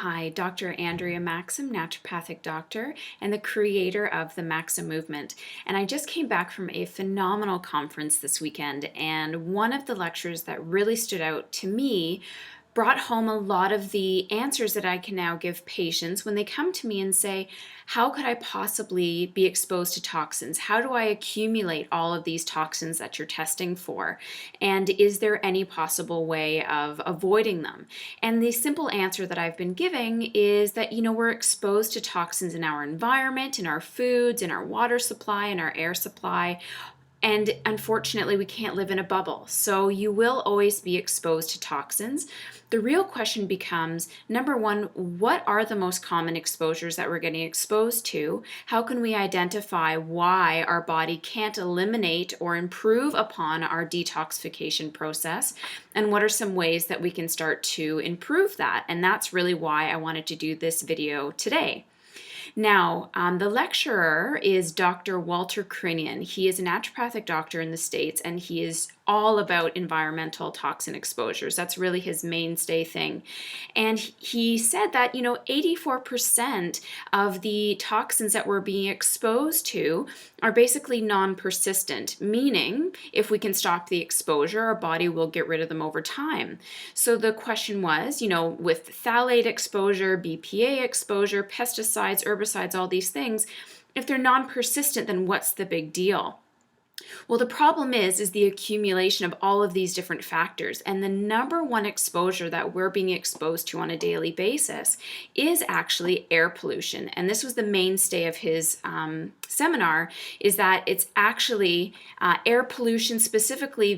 Hi, Dr. Andrea Maxim, naturopathic doctor and the creator of the Maxim movement. And I just came back from a phenomenal conference this weekend, and one of the lectures that really stood out to me brought home a lot of the answers that I can now give patients when they come to me and say, how could I possibly be exposed to toxins? How do I accumulate all of these toxins that you're testing for? And is there any possible way of avoiding them? And the simple answer that I've been giving is that, we're exposed to toxins in our environment, in our foods, in our water supply, in our air supply. And unfortunately, we can't live in a bubble. So you will always be exposed to toxins. The real question becomes, number one, what are the most common exposures that we're getting exposed to? How can we identify why our body can't eliminate or improve upon our detoxification process? And what are some ways that we can start to improve that? And that's really why I wanted to do this video today. Now, the lecturer is Dr. Walter Crinian. He is a naturopathic doctor in the States, and he is all about environmental toxin exposures. That's really his mainstay thing. And he said that, 84% of the toxins that we're being exposed to are basically non-persistent, meaning if we can stop the exposure, our body will get rid of them over time. So the question was, with phthalate exposure, BPA exposure, pesticides, herbicides, all these things, if they're non-persistent, then what's the big deal? Well, the problem is the accumulation of all of these different factors. And the number one exposure that we're being exposed to on a daily basis is actually air pollution. And this was the mainstay of his seminar, is that it's actually air pollution, specifically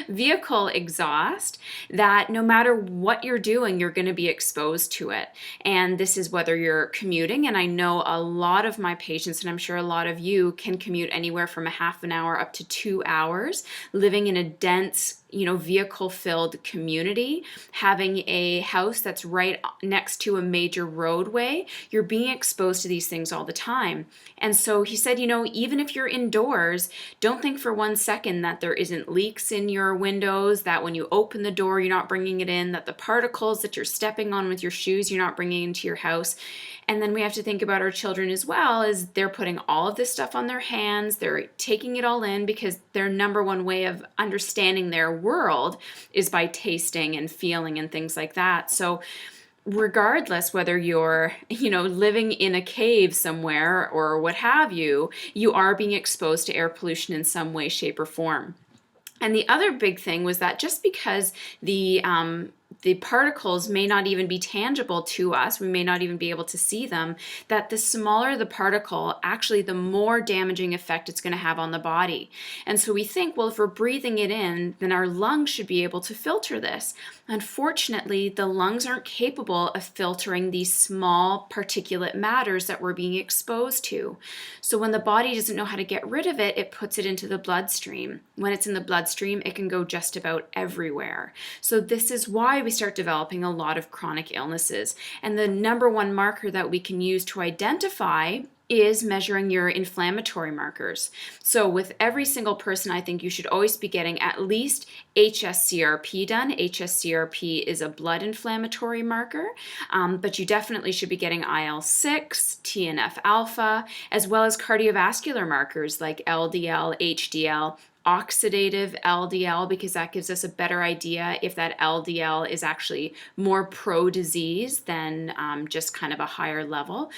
vehicle exhaust, that no matter what you're doing, you're going to be exposed to it. And this is whether you're commuting, and I know a lot of my patients, and I'm sure a lot of you, can commute anywhere from a half an hour up to 2 hours, living in a dense vehicle-filled community, having a house that's right next to a major roadway. You're being exposed to these things all the time. And so he said, even if you're indoors, don't think for 1 second that there isn't leaks in your windows, that when you open the door, you're not bringing it in, that the particles that you're stepping on with your shoes, you're not bringing into your house. And then we have to think about our children as well, as they're putting all of this stuff on their hands, they're taking it all in, because their number one way of understanding their world is by tasting and feeling and things like that. So regardless whether you're, living in a cave somewhere or what have you, you are being exposed to air pollution in some way, shape, or form. And the other big thing was that just because the particles may not even be tangible to us, we may not even be able to see them, that the smaller the particle, actually the more damaging effect it's going to have on the body. And so we think, well, if we're breathing it in, then our lungs should be able to filter this. Unfortunately, the lungs aren't capable of filtering these small particulate matters that we're being exposed to. So when the body doesn't know how to get rid of it, it puts it into the bloodstream. When it's in the bloodstream, it can go just about everywhere. So this is why we start developing a lot of chronic illnesses. And the number one marker that we can use to identify is measuring your inflammatory markers. So with every single person, I think you should always be getting at least HSCRP done. HSCRP is a blood inflammatory marker, but you definitely should be getting IL-6, TNF-alpha, as well as cardiovascular markers like LDL, HDL, oxidative LDL, because that gives us a better idea if that LDL is actually more pro-disease than just kind of a higher level.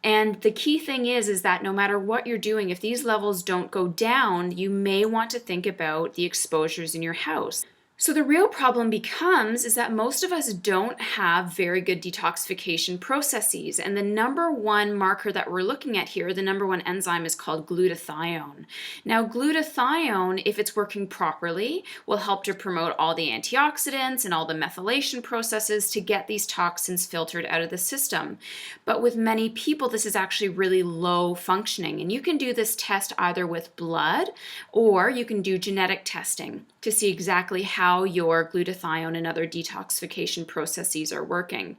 And the key thing is that no matter what you're doing, if these levels don't go down, you may want to think about the exposures in your house. So the real problem becomes is that most of us don't have very good detoxification processes. And the number one marker that we're looking at here, the number one enzyme, is called glutathione. Now, glutathione, if it's working properly, will help to promote all the antioxidants and all the methylation processes to get these toxins filtered out of the system. But with many people, this is actually really low functioning. And you can do this test either with blood, or you can do genetic testing to see exactly how your glutathione and other detoxification processes are working.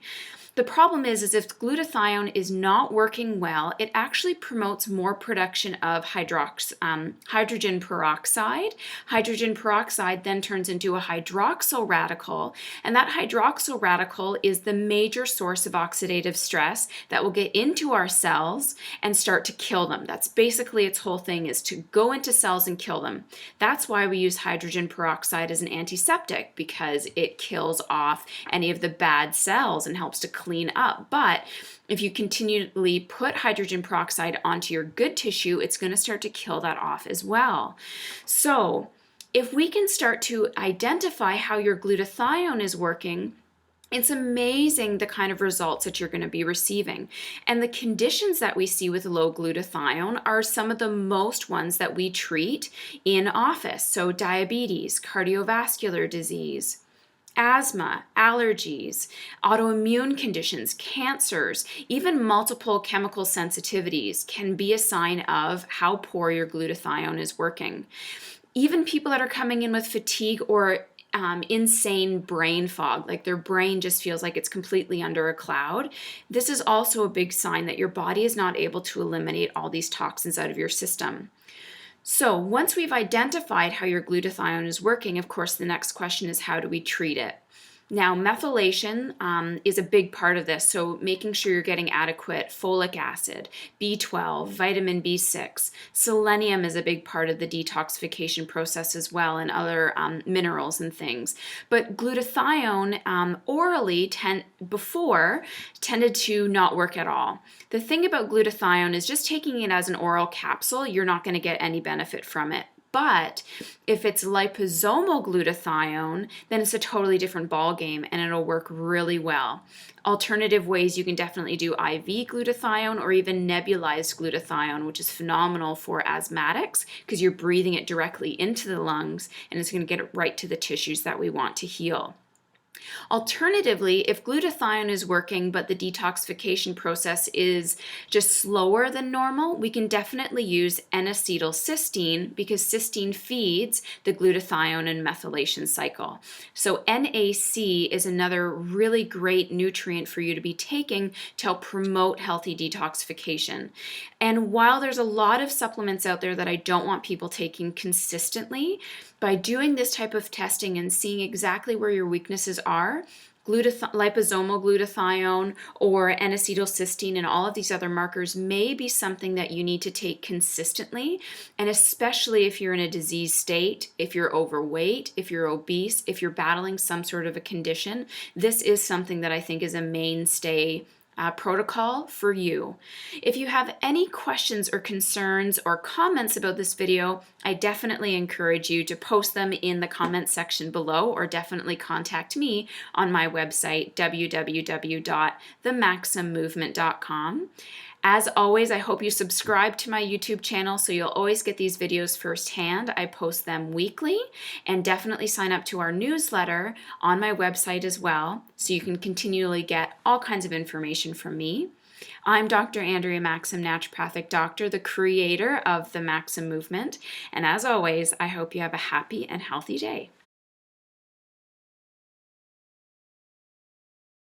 The problem is if glutathione is not working well, it actually promotes more production of hydrogen peroxide. Hydrogen peroxide then turns into a hydroxyl radical, and that hydroxyl radical is the major source of oxidative stress that will get into our cells and start to kill them. That's basically its whole thing, is to go into cells and kill them. That's why we use hydrogen peroxide as an antiseptic, because it kills off any of the bad cells and helps to clean up. But if you continually put hydrogen peroxide onto your good tissue, it's going to start to kill that off as well. So if we can start to identify how your glutathione is working, it's amazing the kind of results that you're going to be receiving. And the conditions that we see with low glutathione are some of the most ones that we treat in office. So diabetes, cardiovascular disease, asthma, allergies, autoimmune conditions, cancers, even multiple chemical sensitivities can be a sign of how poor your glutathione is working. Even people that are coming in with fatigue or insane brain fog, like their brain just feels like it's completely under a cloud. This is also a big sign that your body is not able to eliminate all these toxins out of your system. So once we've identified how your glutathione is working, of course, the next question is, how do we treat it? Now, methylation is a big part of this, so making sure you're getting adequate folic acid, B12, vitamin B6. Selenium is a big part of the detoxification process as well, and other minerals and things. But glutathione orally tended to not work at all. The thing about glutathione is just taking it as an oral capsule, you're not going to get any benefit from it. But if it's liposomal glutathione, then it's a totally different ballgame and it'll work really well. Alternative ways, you can definitely do IV glutathione or even nebulized glutathione, which is phenomenal for asthmatics because you're breathing it directly into the lungs and it's going to get it right to the tissues that we want to heal. Alternatively, if glutathione is working but the detoxification process is just slower than normal, we can definitely use N-acetylcysteine, because cysteine feeds the glutathione and methylation cycle. So NAC is another really great nutrient for you to be taking to help promote healthy detoxification. And while there's a lot of supplements out there that I don't want people taking consistently, by doing this type of testing and seeing exactly where your weaknesses are, liposomal glutathione or N-acetylcysteine and all of these other markers may be something that you need to take consistently, and especially if you're in a disease state, if you're overweight, if you're obese, if you're battling some sort of a condition. This is something that I think is a mainstay protocol for you. If you have any questions or concerns or comments about this video, I definitely encourage you to post them in the comment section below, or definitely contact me on my website, www.themaximmovement.com. As always, I hope you subscribe to my YouTube channel so you'll always get these videos firsthand. I post them weekly, and definitely sign up to our newsletter on my website as well so you can continually get all kinds of information from me. I'm Dr. Andrea Maxim, naturopathic doctor, the creator of the Maxim Movement, and as always, I hope you have a happy and healthy day.